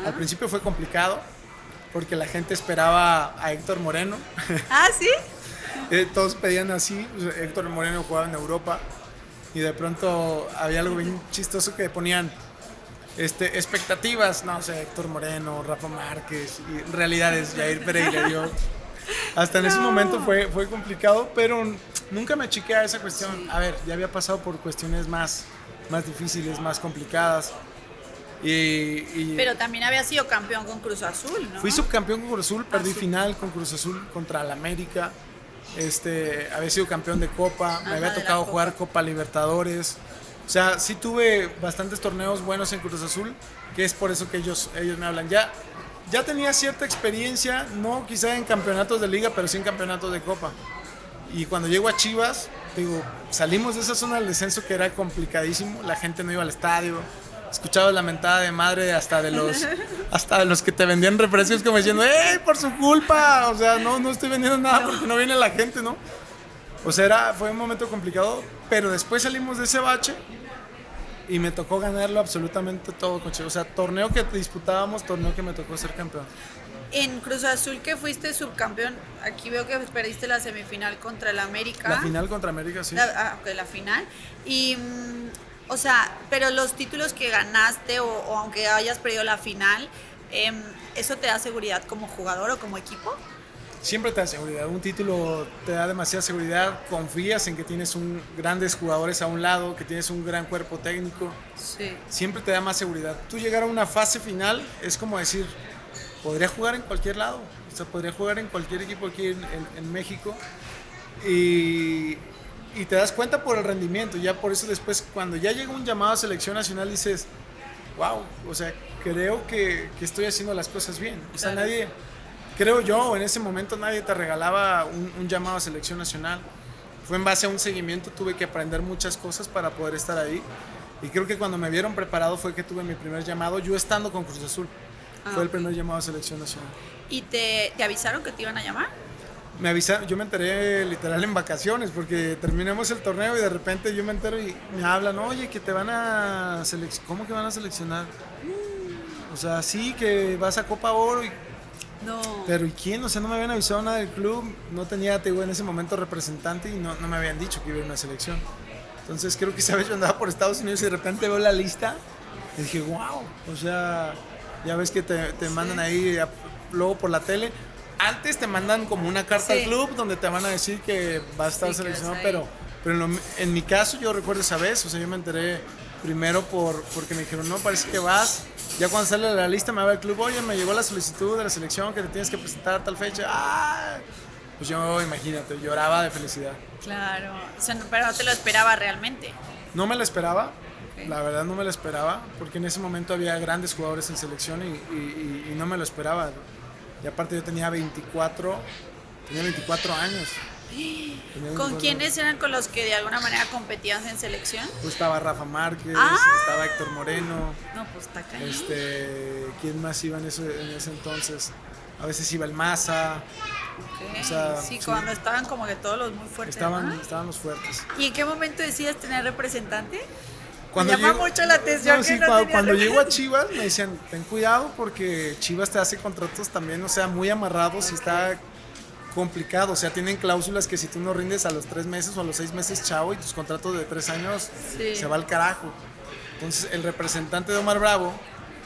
Al principio fue complicado porque la gente esperaba a Héctor Moreno. Ah, ¿sí? Todos pedían así. Héctor Moreno jugaba en Europa y de pronto había algo bien chistoso que ponían expectativas, no sé, Héctor Moreno, Rafa Márquez, y realidades, Jair Pereira. Yo hasta en ese momento fue complicado, pero nunca me achiqué a esa cuestión. A ver, ya había pasado por cuestiones más difíciles, más complicadas. Pero también había sido campeón con Cruz Azul, ¿no? Fui subcampeón con Cruz Azul, perdí Azul. final con Cruz Azul contra el América. Había sido campeón de Copa, me había de la tocado Copa. jugar Copa Libertadores. O sea, sí tuve bastantes torneos buenos en Cruz Azul, que es por eso que ellos me hablan. Ya tenía cierta experiencia, no quizá en campeonatos de liga, pero sí en campeonatos de Copa. Y cuando llego a Chivas, digo, salimos de esa zona del descenso que era complicadísimo, la gente no iba al estadio. Escuchabas la mentada de madre hasta de los que te vendían refrescos como diciendo, ¡ey, por su culpa! O sea, no estoy vendiendo nada porque no viene la gente, ¿no? O sea, fue un momento complicado, pero después salimos de ese bache y me tocó ganarlo absolutamente todo con Chivas. O sea, torneo que disputábamos, torneo que me tocó ser campeón. En Cruz Azul, que fuiste subcampeón, aquí veo que perdiste la semifinal contra el América. La final contra América, sí. La final. Y, o sea, pero los títulos que ganaste o aunque hayas perdido la final, ¿eso te da seguridad como jugador o como equipo? Siempre te da seguridad, un título te da demasiada seguridad, confías en que tienes grandes jugadores a un lado, que tienes un gran cuerpo técnico, Sí. siempre te da más seguridad. Tú llegar a una fase final es como decir, podría jugar en cualquier lado, o sea, podría jugar en cualquier equipo aquí en México y te das cuenta por el rendimiento, ya por eso después cuando ya llega un llamado a selección nacional dices, wow, o sea, creo que estoy haciendo las cosas bien, o sea, Claro. creo yo, en ese momento nadie te regalaba un llamado a selección nacional. Fue en base a un seguimiento, tuve que aprender muchas cosas para poder estar ahí. Y creo que cuando me vieron preparado fue que tuve mi primer llamado, yo estando con Cruz Azul. Fue el primer llamado a selección nacional. ¿Y te avisaron que te iban a llamar? Me avisaron, yo me enteré literal en vacaciones, porque terminamos el torneo y de repente yo me entero y me hablan, oye, que te van a seleccionar. ¿Cómo que van a seleccionar? O sea, sí, que vas a Copa Oro y... No. Pero ¿y quién? O sea, no me habían avisado nada del club, no tenía, te digo, en ese momento representante y no me habían dicho que iba a ir a una selección. Entonces creo que esa vez yo andaba por Estados Unidos y de repente veo la lista y dije, wow, o sea, ya ves que te mandan ahí luego por la tele. Antes te mandan como una carta al club donde te van a decir que vas a estar seleccionado, pero en mi caso yo recuerdo esa vez, o sea, yo me enteré primero porque me dijeron, no, parece que vas. Ya cuando sale la lista me va el club, oye, me llegó la solicitud de la selección que te tienes que presentar a tal fecha. ¡Ah! Pues yo, imagínate, lloraba de felicidad. Claro, o sea, pero no te lo esperaba realmente. No me la esperaba, Okay. la verdad no me la esperaba, porque en ese momento había grandes jugadores en selección y no me lo esperaba. Y aparte yo tenía 24 años. ¿Con quiénes eran con los que de alguna manera competías en selección? Pues estaba Rafa Márquez, estaba Héctor Moreno. No, pues está cañón. ¿Quién más iba en ese entonces? A veces iba el Maza. Okay. O sea, sí, cuando estaban como que todos los muy fuertes. Estaban ¿no? los fuertes. ¿Y en qué momento decides tener representante? Cuando me llama mucho la atención. No, sí, cuando llego a Chivas me decían, ten cuidado porque Chivas te hace contratos también, o sea, muy amarrados y está complicado. O sea, tienen cláusulas que si tú no rindes a los 3 meses o a los 6 meses, chao, y tus contratos de 3 años se va al carajo. Entonces, el representante de Omar Bravo,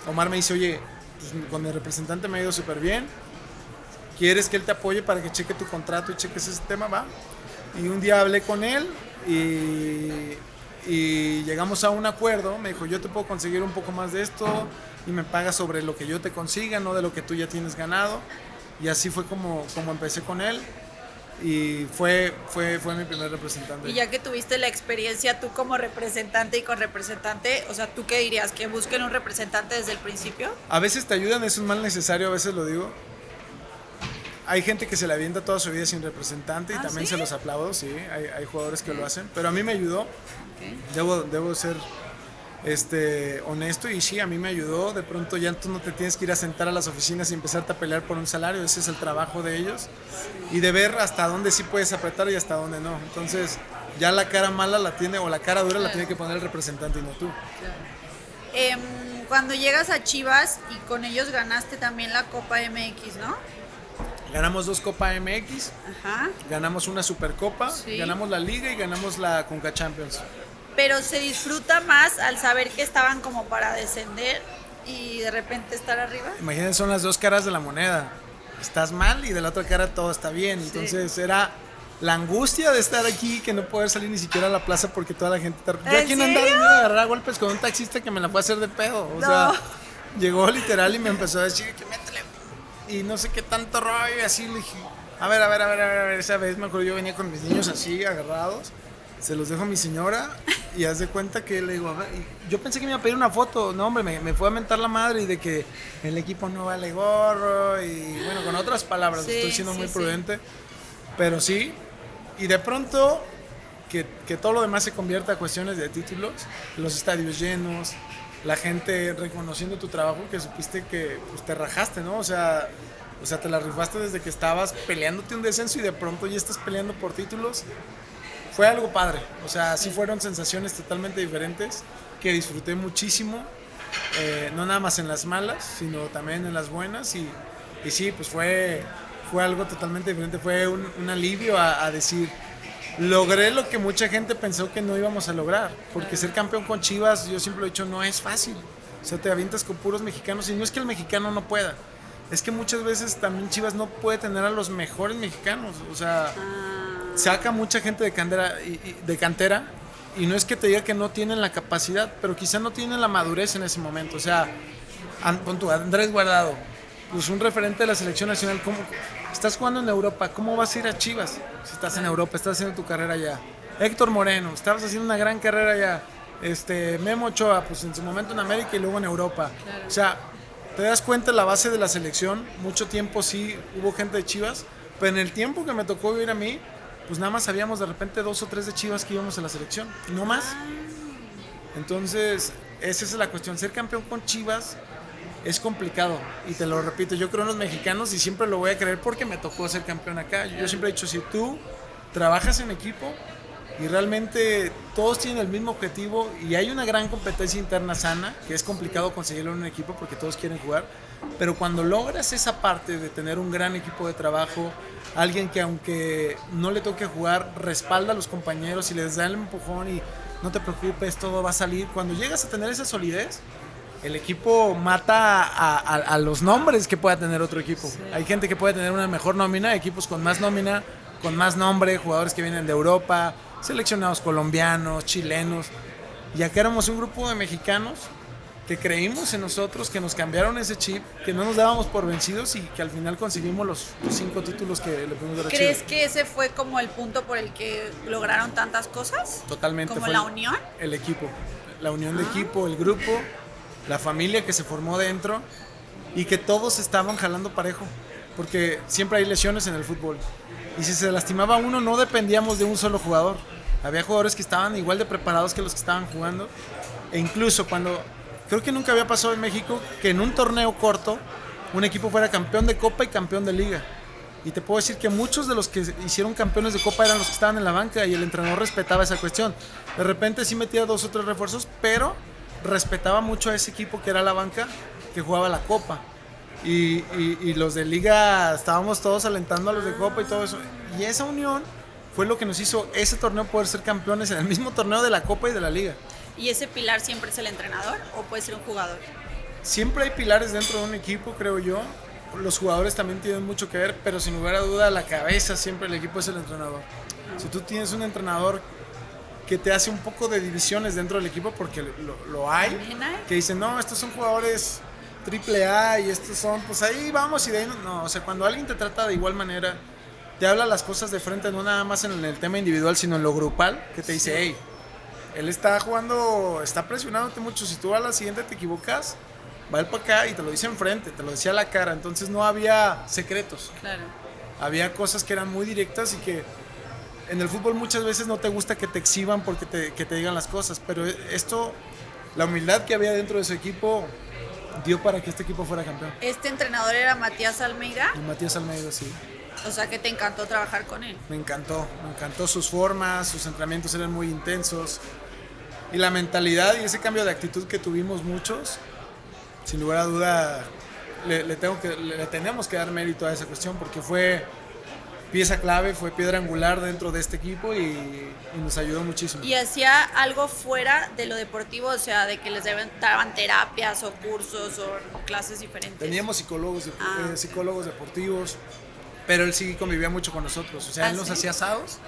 Omar me dice, oye, pues, con el representante me ha ido súper bien. ¿Quieres que él te apoye para que cheque tu contrato y cheques ese tema? Va. Y un día hablé con él y llegamos a un acuerdo. Me dijo, yo te puedo conseguir un poco más de esto y me pagas sobre lo que yo te consiga, no de lo que tú ya tienes ganado. Y así fue como empecé con él y fue mi primer representante. Y ya que tuviste la experiencia tú como representante y con representante, o sea, ¿tú qué dirías? ¿Que busquen un representante desde el principio? A veces te ayudan, es un mal necesario, a veces lo digo. Hay gente que se la avienta toda su vida sin representante y también ¿sí? se los aplaudo, sí, hay jugadores que lo hacen, pero a mí me ayudó, debo ser honesto y sí, a mí me ayudó. De pronto ya tú no te tienes que ir a sentar a las oficinas y empezarte a pelear por un salario, ese es el trabajo de ellos y de ver hasta dónde sí puedes apretar y hasta dónde no. Entonces ya la cara mala la tiene o la cara dura la tiene que poner el representante y no tú. cuando llegas a Chivas y con ellos ganaste también la Copa MX, ¿no? Ganamos 2 Copa MX, Ajá. ganamos una Supercopa, Sí. ganamos la Liga y ganamos la Conca Champions. Pero se disfruta más al saber que estaban como para descender y de repente estar arriba. Imagínense, son las 2 caras de la moneda. Estás mal y de la otra cara todo está bien. Entonces era la angustia de estar aquí, que no poder salir ni siquiera a la plaza porque toda la gente... Yo aquí no andaba, me iba a agarrar a golpes con un taxista que me la fue a hacer de pedo. O sea, llegó literal y me empezó a decir que métele. Y no sé qué tanto rollo y así le dije, a ver, esa vez me acuerdo yo venía con mis niños así agarrados, se los dejo a mi señora y haz de cuenta que le digo, a ver, y yo pensé que me iba a pedir una foto, no hombre, me fue a mentar la madre y de que el equipo no vale gorro y bueno, con otras palabras, estoy siendo muy prudente, pero sí, y de pronto que todo lo demás se convierta a cuestiones de títulos, los estadios llenos, la gente reconociendo tu trabajo, que supiste que pues, te rajaste, ¿no? O sea, te la rifaste desde que estabas peleándote un descenso y de pronto ya estás peleando por títulos. Fue algo padre. O sea, sí fueron sensaciones totalmente diferentes que disfruté muchísimo. No nada más en las malas, sino también en las buenas. Y sí, pues fue algo totalmente diferente. Fue un alivio a decir... Logré lo que mucha gente pensó que no íbamos a lograr, porque ser campeón con Chivas, yo siempre lo he dicho, no es fácil. O sea, te avientas con puros mexicanos y no es que el mexicano no pueda, es que muchas veces también Chivas no puede tener a los mejores mexicanos. O sea, saca mucha gente de cantera y no es que te diga que no tienen la capacidad, pero quizá no tienen la madurez en ese momento. O sea, con tu Andrés Guardado, pues un referente de la selección nacional, ¿cómo? Estás jugando en Europa, ¿cómo vas a ir a Chivas? Si estás en Europa, estás haciendo tu carrera allá. Héctor Moreno, estabas haciendo una gran carrera allá. Memo Ochoa, pues en su momento en América y luego en Europa. Claro. O sea, te das cuenta de la base de la selección. Mucho tiempo sí hubo gente de Chivas, pero en el tiempo que me tocó vivir a mí, pues nada más sabíamos de repente 2 o 3 de Chivas que íbamos a la selección, no más. Entonces, esa es la cuestión. Ser campeón con Chivas es complicado, y te lo repito, yo creo en los mexicanos y siempre lo voy a creer porque me tocó ser campeón acá. Yo siempre he dicho, si tú trabajas en equipo y realmente todos tienen el mismo objetivo y hay una gran competencia interna sana, que es complicado conseguirlo en un equipo porque todos quieren jugar, pero cuando logras esa parte de tener un gran equipo de trabajo, alguien que aunque no le toque jugar, respalda a los compañeros y les da el empujón y no te preocupes, todo va a salir, cuando llegas a tener esa solidez, el equipo mata a los nombres que pueda tener otro equipo. Sí. Hay gente que puede tener una mejor nómina, equipos con más nómina, con más nombre, jugadores que vienen de Europa, seleccionados colombianos, chilenos. Y acá éramos un grupo de mexicanos que creímos en nosotros, que nos cambiaron ese chip, que no nos dábamos por vencidos y que al final conseguimos los 5 títulos que le pudimos dar a Chivas. ¿Crees que ese fue como el punto por el que lograron tantas cosas? Totalmente. ¿Como fue la unión? El equipo, la unión de equipo, el grupo, la familia que se formó dentro y que todos estaban jalando parejo, porque siempre hay lesiones en el fútbol y si se lastimaba uno no dependíamos de un solo jugador, había jugadores que estaban igual de preparados que los que estaban jugando, e incluso cuando, creo que nunca había pasado en México que en un torneo corto un equipo fuera campeón de Copa y campeón de Liga, y te puedo decir que muchos de los que hicieron campeones de Copa eran los que estaban en la banca y el entrenador respetaba esa cuestión. De repente sí metía 2 o 3 refuerzos, pero respetaba mucho a ese equipo que era la banca, que jugaba la Copa. Y los de Liga estábamos todos alentando a los de Copa y todo eso. Y esa unión fue lo que nos hizo ese torneo poder ser campeones en el mismo torneo de la Copa y de la Liga. ¿Y ese pilar siempre es el entrenador o puede ser un jugador? Siempre hay pilares dentro de un equipo, creo yo. Los jugadores también tienen mucho que ver, pero sin lugar a duda la cabeza siempre del equipo es el entrenador. Si tú tienes un entrenador que te hace un poco de divisiones dentro del equipo, porque lo hay, que dicen, no, estos son jugadores AAA y estos son, pues ahí vamos y de ahí no, o sea, cuando alguien te trata de igual manera, te habla las cosas de frente, no nada más en el tema individual, sino en lo grupal, que te dice, hey, él está jugando, está presionándote mucho, si tú a la siguiente te equivocas, va él para acá y te lo dice enfrente, te lo decía a la cara, entonces no había secretos. Claro. Había cosas que eran muy directas y que en el fútbol muchas veces no te gusta que te exhiban porque que te digan las cosas, pero esto, la humildad que había dentro de su equipo dio para que este equipo fuera campeón. ¿Este entrenador era Matías Almeida? Y Matías Almeida, sí. O sea que te encantó trabajar con él. Me encantó sus formas, sus entrenamientos eran muy intensos y la mentalidad y ese cambio de actitud que tuvimos muchos sin lugar a duda le tenemos que dar mérito a esa cuestión porque fue pieza clave, fue piedra angular dentro de este equipo y nos ayudó muchísimo. ¿Y hacía algo fuera de lo deportivo? O sea, de que les daban terapias o cursos o clases diferentes. Teníamos psicólogos deportivos, pero él sí convivía mucho con nosotros. O sea, él nos ¿sí? hacía asados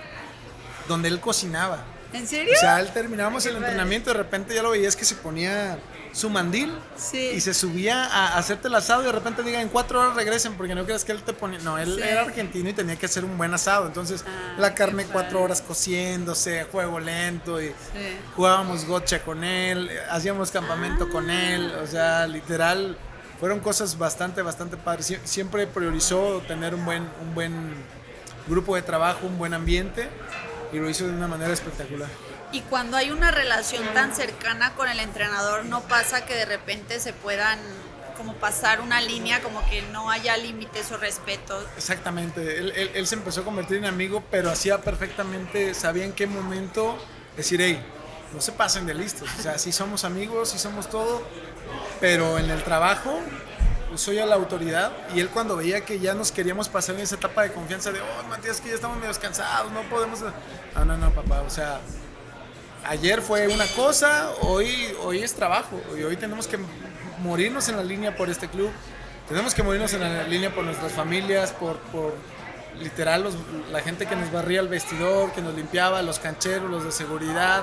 donde él cocinaba. ¿En serio? O sea, él terminábamos el entrenamiento y de repente ya lo veías que se ponía su mandil y se subía a hacerte el asado y de repente diga en 4 horas regresen porque no creas que él te ponía. No, él era argentino y tenía que hacer un buen asado. Entonces la carne 4 horas cociéndose, a fuego lento y jugábamos gotcha con él, hacíamos campamento con él. O sea, literal, fueron cosas bastante padres. Siempre priorizó tener un buen grupo de trabajo, un buen ambiente y lo hizo de una manera espectacular. Y cuando hay una relación tan cercana con el entrenador, ¿no pasa que de repente se puedan como pasar una línea, como que no haya límites o respeto? Exactamente, él se empezó a convertir en amigo, pero hacía perfectamente, sabía en qué momento decir, hey, no se pasen de listos, o sea, sí somos amigos, sí somos todo, pero en el trabajo soy a la autoridad y él cuando veía que ya nos queríamos pasar en esa etapa de confianza de, oh, Matías, que ya estamos medio cansados, no podemos... No, papá, o sea, ayer fue una cosa, hoy es trabajo y hoy tenemos que morirnos en la línea por este club, tenemos que morirnos en la línea por nuestras familias, por literal la gente que nos barría el vestidor, que nos limpiaba, los cancheros, los de seguridad,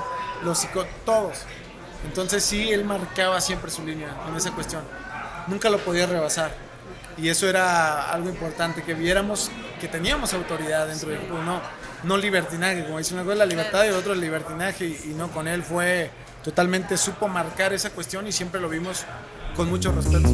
todos. Entonces sí, él marcaba siempre su línea en esa cuestión. Nunca lo podía rebasar. Y eso era algo importante, que viéramos que teníamos autoridad dentro del grupo, no libertinaje, como dice una cosa la libertad y el otro el libertinaje, y no, con él fue totalmente, supo marcar esa cuestión y siempre lo vimos con mucho respeto.